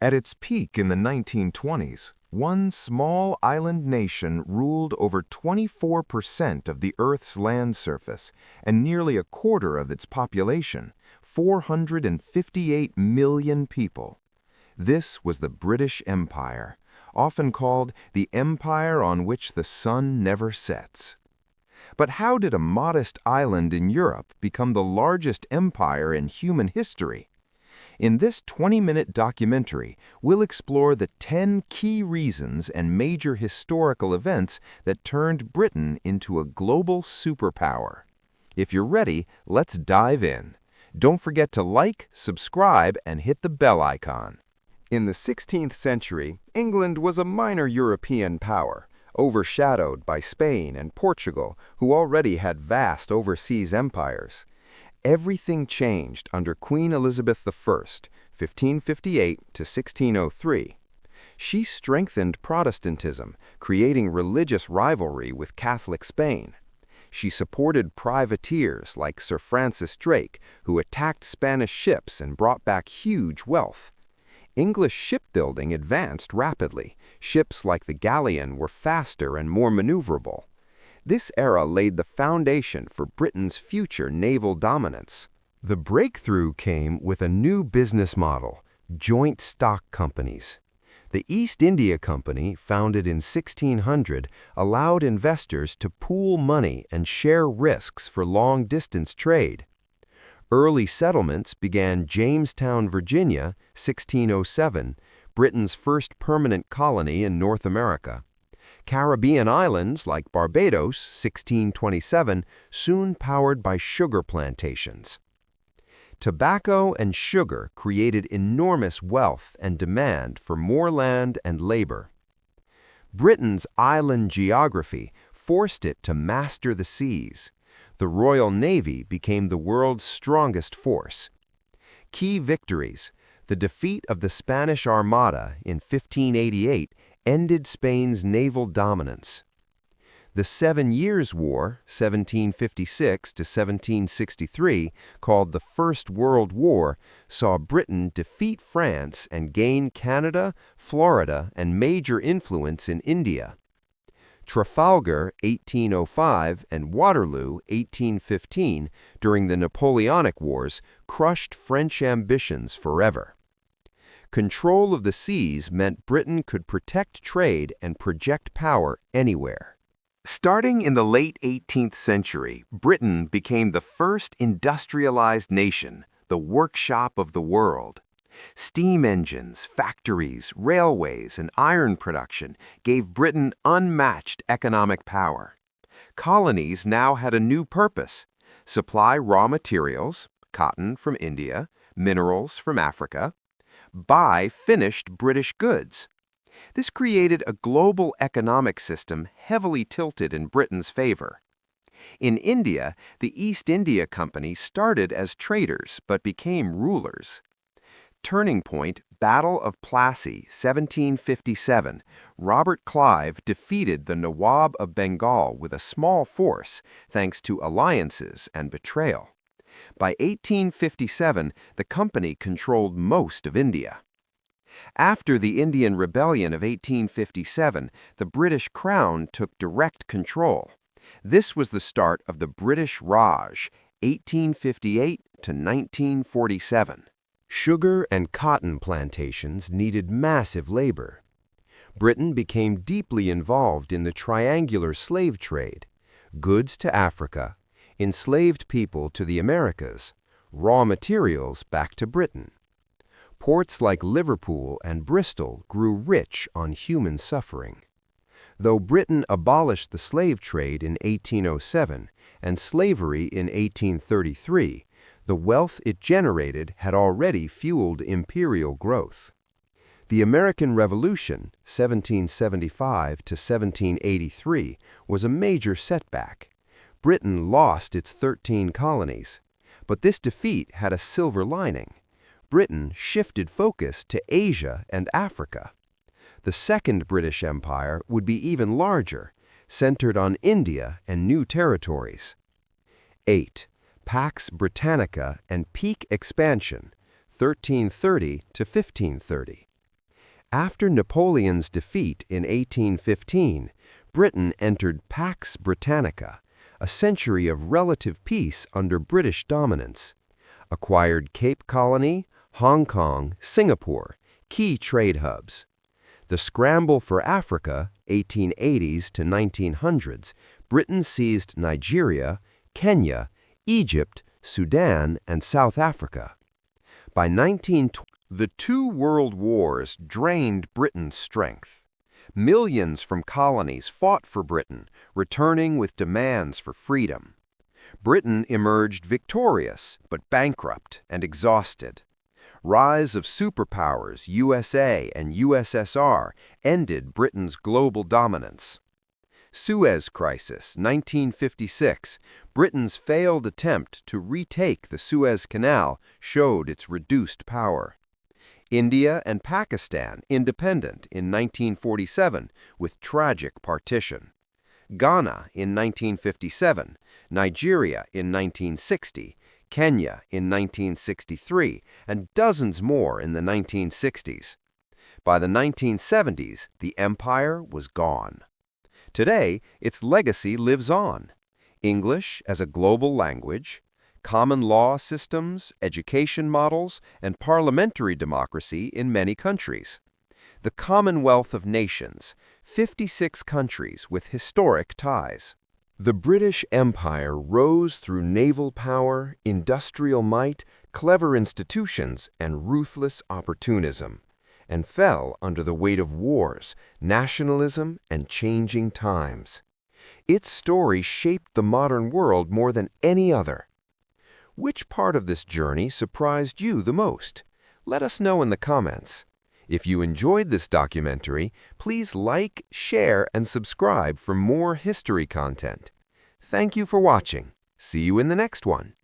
At its peak in the 1920s, one small island nation ruled over 24% of the Earth's land surface and nearly a quarter of its population, 458 million people. This was the British Empire, often called the empire on which the sun never sets. But how did a modest island in Europe become the largest empire in human history? In this 20-minute documentary, we'll explore the 10 key reasons and major historical events that turned Britain into a global superpower. If you're ready, let's dive in. Don't forget to like, subscribe, and hit the bell icon. In the 16th century, England was a minor European power, overshadowed by Spain and Portugal, who already had vast overseas empires. Everything changed under Queen Elizabeth I, 1558 to 1603. She strengthened Protestantism, creating religious rivalry with Catholic Spain. She supported privateers like Sir Francis Drake, who attacked Spanish ships and brought back huge wealth. English shipbuilding advanced rapidly. Ships like the galleon were faster and more maneuverable. This era laid the foundation for Britain's future naval dominance. The breakthrough came with a new business model: joint stock companies. The East India Company, founded in 1600, allowed investors to pool money and share risks for long-distance trade. Early settlements began Jamestown, Virginia, 1607, Britain's first permanent colony in North America. Caribbean islands like Barbados, 1627, soon powered by sugar plantations. Tobacco and sugar created enormous wealth and demand for more land and labor. Britain's island geography forced it to master the seas. The Royal Navy became the world's strongest force. Key victories: the defeat of the Spanish Armada in 1588 ended Spain's naval dominance. The 7 Years' War, 1756 to 1763, called the First World War, saw Britain defeat France and gain Canada, Florida, and major influence in India. Trafalgar, 1805, and Waterloo, 1815, during the Napoleonic Wars, crushed French ambitions forever. Control of the seas meant Britain could protect trade and project power anywhere. Starting in the late 18th century, Britain became the first industrialized nation, the workshop of the world. Steam engines, factories, railways, and iron production gave Britain unmatched economic power. Colonies now had a new purpose: supply raw materials, cotton from India, minerals from Africa, buy finished British goods. This created a global economic system heavily tilted in Britain's favor. In India, the East India Company started as traders but became rulers. Turning point: Battle of Plassey, 1757. Robert Clive defeated the Nawab of Bengal with a small force, thanks to alliances and betrayal. By 1857, the company controlled most of India. After the Indian Rebellion of 1857, the British Crown took direct control. This was the start of the British Raj, 1858 to 1947. Sugar and cotton plantations needed massive labor. Britain became deeply involved in the triangular slave trade: goods to Africa, enslaved people to the Americas, raw materials back to Britain. Ports like Liverpool and Bristol grew rich on human suffering. Though Britain abolished the slave trade in 1807 and slavery in 1833, the wealth it generated had already fueled imperial growth. The American Revolution, 1775 to 1783, was a major setback. Britain lost its 13 colonies, but this defeat had a silver lining. Britain shifted focus to Asia and Africa. The Second British Empire would be even larger, centered on India and new territories. 8. Pax Britannica and peak expansion, 1330 to 1530. After Napoleon's defeat in 1815, Britain entered Pax Britannica, a century of relative peace under British dominance, acquired Cape Colony, Hong Kong, Singapore, key trade hubs. The scramble for Africa, 1880s to 1900s, Britain seized Nigeria, Kenya, Egypt, Sudan, and South Africa. By 1920, the two world wars drained Britain's strength. Millions from colonies fought for Britain, returning with demands for freedom. Britain emerged victorious, but bankrupt and exhausted. Rise of superpowers USA and USSR ended Britain's global dominance. Suez Crisis, 1956, Britain's failed attempt to retake the Suez Canal showed its reduced power. India and Pakistan independent in 1947 with tragic partition. Ghana in 1957, Nigeria in 1960, Kenya in 1963, and dozens more in the 1960s. By the 1970s, the empire was gone. Today, its legacy lives on. English as a global language, common law systems, education models, and parliamentary democracy in many countries. The Commonwealth of Nations, 56 countries with historic ties. The British Empire rose through naval power, industrial might, clever institutions, and ruthless opportunism, and fell under the weight of wars, nationalism, and changing times. Its story shaped the modern world more than any other. Which part of this journey surprised you the most? Let us know in the comments. If you enjoyed this documentary, please like, share, and subscribe for more history content. Thank you for watching. See you in the next one.